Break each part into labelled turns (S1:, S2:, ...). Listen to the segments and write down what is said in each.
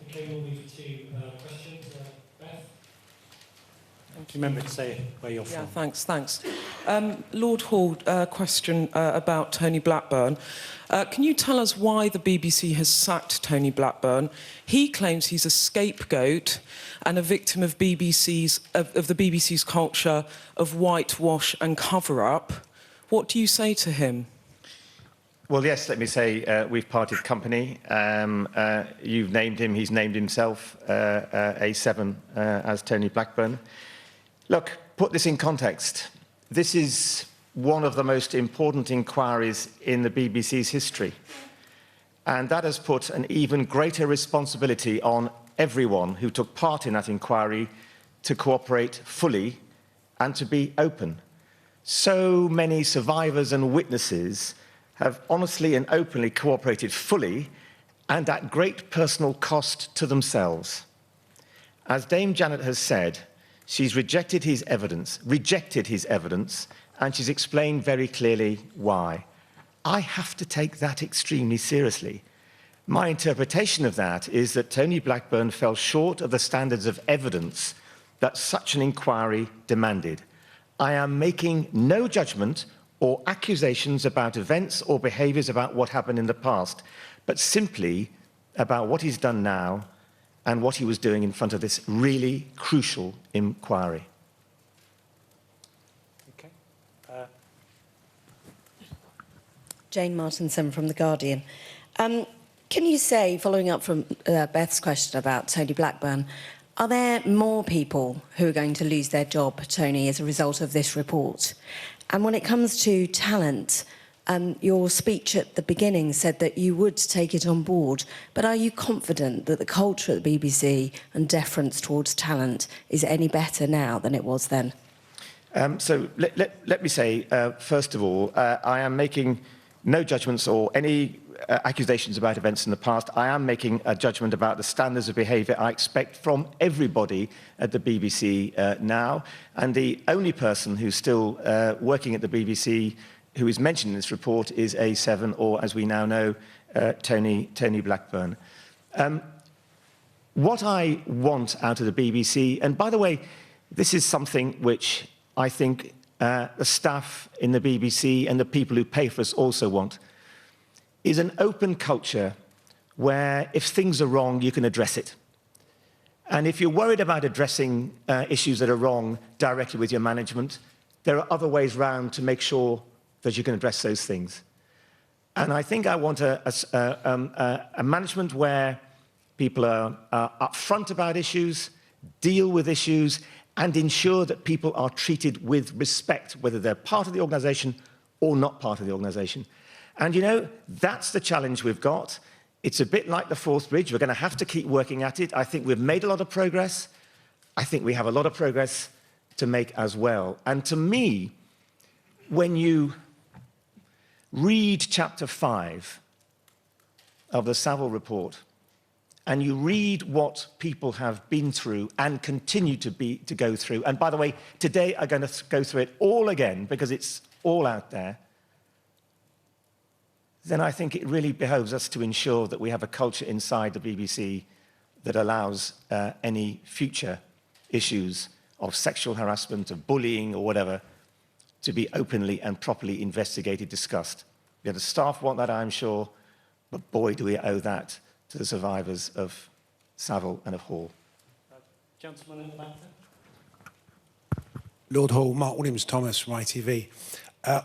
S1: Okay, we'll move to questions. Beth?
S2: Remember to say where you're from.
S3: Yeah, thanks. Lord Hall, question about Tony Blackburn. Can you tell us why the BBC has sacked Tony Blackburn? He claims he's a scapegoat and a victim of the BBC's culture of whitewash and cover-up. What do you say to him?
S4: Well, yes, let me say we've parted company. You've named him, he's named himself A7 as Tony Blackburn. Look, put this in context. This is one of the most important inquiries in the BBC's history. And that has put an even greater responsibility on everyone who took part in that inquiry to cooperate fully and to be open. So many survivors and witnesses have honestly and openly cooperated fully and at great personal cost to themselves. As Dame Janet has said, she's rejected his evidence, and she's explained very clearly why. I have to take that extremely seriously. My interpretation of that is that Tony Blackburn fell short of the standards of evidence that such an inquiry demanded. I am making no judgment or accusations about events or behaviours about what happened in the past, but simply about what he's done now and what he was doing in front of this really crucial inquiry.
S2: Okay.
S5: Jane Martinson from The Guardian. Can you say, following up from Beth's question about Tony Blackburn, are there more people who are going to lose their job, Tony, as a result of this report? And when it comes to talent, your speech at the beginning said that you would take it on board, but are you confident that the culture at the BBC and deference towards talent is any better now than it was then?
S4: So let me say, first of all, I am making no judgments or any accusations about events in the past. I am making a judgment about the standards of behaviour I expect from everybody at the BBC now. And the only person who's still working at the BBC who is mentioned in this report is A7, or as we now know, Tony Blackburn. What I want out of the BBC, and by the way, this is something which I think the staff in the BBC and the people who pay for us also want, is an open culture where if things are wrong, you can address it. And if you're worried about addressing issues that are wrong directly with your management, there are other ways round to make sure that you can address those things. And I think I want a management where people are upfront about issues, deal with issues, and ensure that people are treated with respect, whether they're part of the organisation or not part of the organisation. And, you know, that's the challenge we've got. It's a bit like the Forth Bridge. We're going to have to keep working at it. I think we've made a lot of progress. I think we have a lot of progress to make as well. And to me, when you read chapter 5 of the Savile report, and you read what people have been through and continue to go through, and by the way, today I'm going to go through it all again because it's all out there, then I think it really behoves us to ensure that we have a culture inside the BBC that allows any future issues of sexual harassment, of bullying or whatever, to be openly and properly investigated, discussed. The staff want that, I'm sure, but boy, do we owe that to the survivors of Savile and of Hall.
S2: Gentleman in the back there.
S6: Lord Hall, Mark Williams-Thomas from ITV.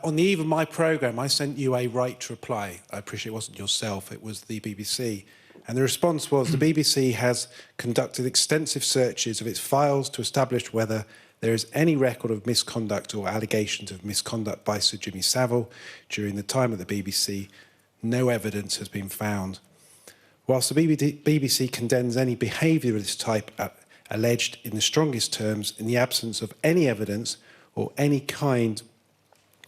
S6: On the eve of my programme, I sent you a right to reply. I appreciate it wasn't yourself, it was the BBC. And the response was, the BBC has conducted extensive searches of its files to establish whether there is any record of misconduct or allegations of misconduct by Sir Jimmy Savile during the time at the BBC. No evidence has been found. Whilst the BBC condemns any behaviour of this type alleged in the strongest terms, in the absence of any evidence or any kind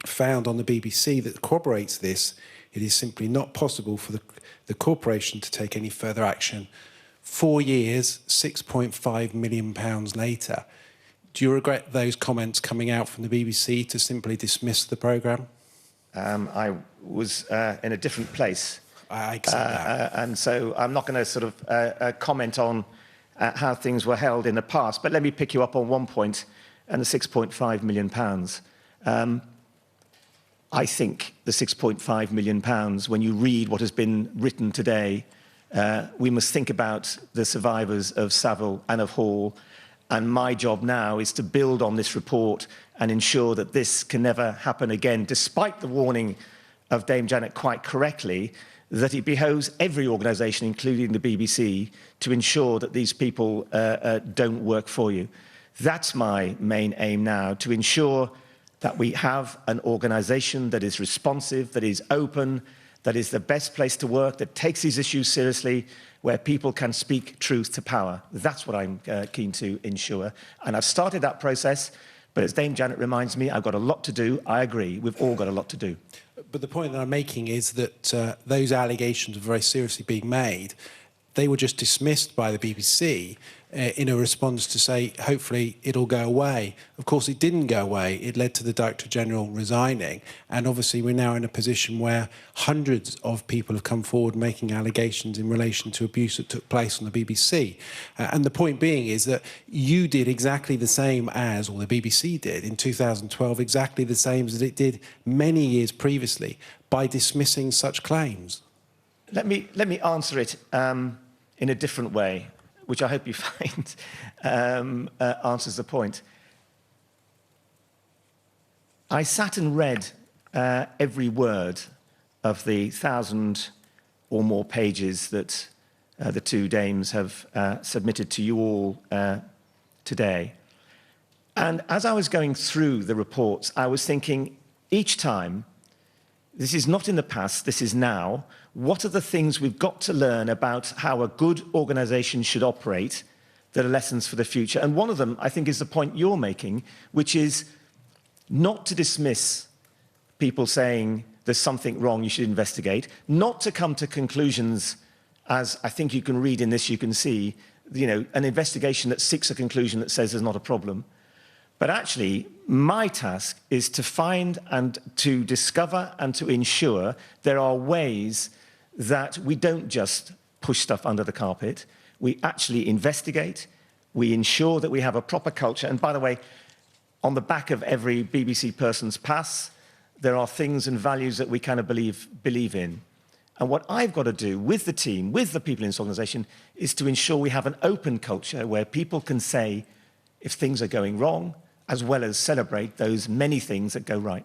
S6: found on the BBC that corroborates this, it is simply not possible for the corporation to take any further action. 4 years, £6.5 million later. Do you regret those comments coming out from the BBC to simply dismiss the programme?
S4: I was in a different place
S6: I accept that.
S4: And so I'm not going to sort of comment on how things were held in the past, but let me pick you up on one point, and the £6.5 million. I think the £6.5 million, when you read what has been written today, we must think about the survivors of Savile and of Hall, and my job now is to build on this report and ensure that this can never happen again, despite the warning of Dame Janet quite correctly, that it behoves every organisation, including the BBC, to ensure that these people don't work for you. That's my main aim now, to ensure that we have an organisation that is responsive, that is open, that is the best place to work, that takes these issues seriously, where people can speak truth to power. That's what I'm keen to ensure. And I've started that process, but as Dame Janet reminds me, I've got a lot to do. I agree, we've all got a lot to do.
S6: But the point that I'm making is that those allegations are very seriously being made. They were just dismissed by the BBC in a response to say, hopefully it'll go away. Of course, it didn't go away. It led to the Director General resigning. And obviously, we're now in a position where hundreds of people have come forward making allegations in relation to abuse that took place on the BBC. And the point being is that you did exactly the same as, or the BBC did in 2012, exactly the same as it did many years previously by dismissing such claims.
S4: Let me answer it in a different way, which I hope you find answers the point. I sat and read every word of the 1,000 or more pages that the two dames have submitted to you all today. And as I was going through the reports, I was thinking each time, this is not in the past, this is now. What are the things we've got to learn about how a good organisation should operate that are lessons for the future? And one of them, I think, is the point you're making, which is not to dismiss people saying there's something wrong, you should investigate, not to come to conclusions, as I think you can read in this, you can see, you know, an investigation that seeks a conclusion that says there's not a problem. But actually, my task is to find and to discover and to ensure there are ways that we don't just push stuff under the carpet. We actually investigate. We ensure that we have a proper culture. And by the way, on the back of every BBC person's pass, there are things and values that we kind of believe in. And what I've got to do with the team, with the people in this organisation, is to ensure we have an open culture where people can say if things are going wrong, as well as celebrate those many things that go right.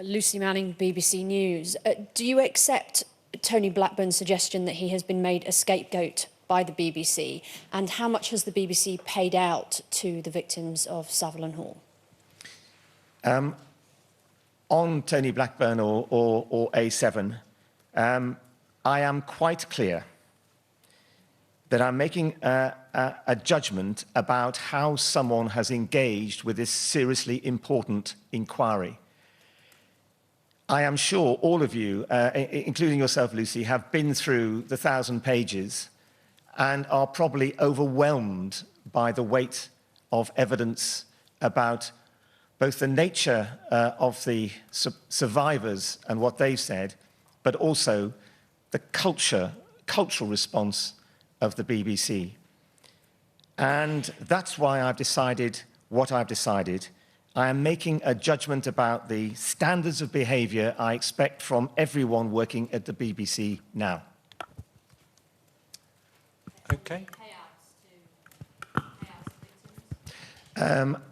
S7: Lucy Manning, BBC News. Do you accept Tony Blackburn's suggestion that he has been made a scapegoat by the BBC? And how much has the BBC paid out to the victims of Savile and Hall?
S4: On Tony Blackburn or A7, I am quite clear that I'm making a judgment about how someone has engaged with this seriously important inquiry. I am sure all of you, including yourself, Lucy, have been through the 1,000 pages and are probably overwhelmed by the weight of evidence about both the nature of the survivors and what they've said, but also the cultural response of the BBC. And that's why I've decided what I've decided. I am making a judgment about the standards of behaviour I expect from everyone working at the BBC now.
S2: Okay.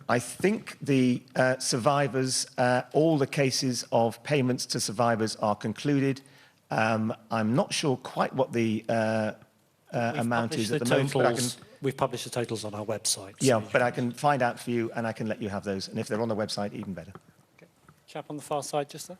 S4: I think the survivors, all the cases of payments to survivors are concluded. I'm not sure quite what the amount is at the moment, but
S2: we've published the totals on our website.
S4: Yeah, but I can find out for you and I can let you have those. And if they're on the website, even better.
S2: Okay. Chap on the far side just there.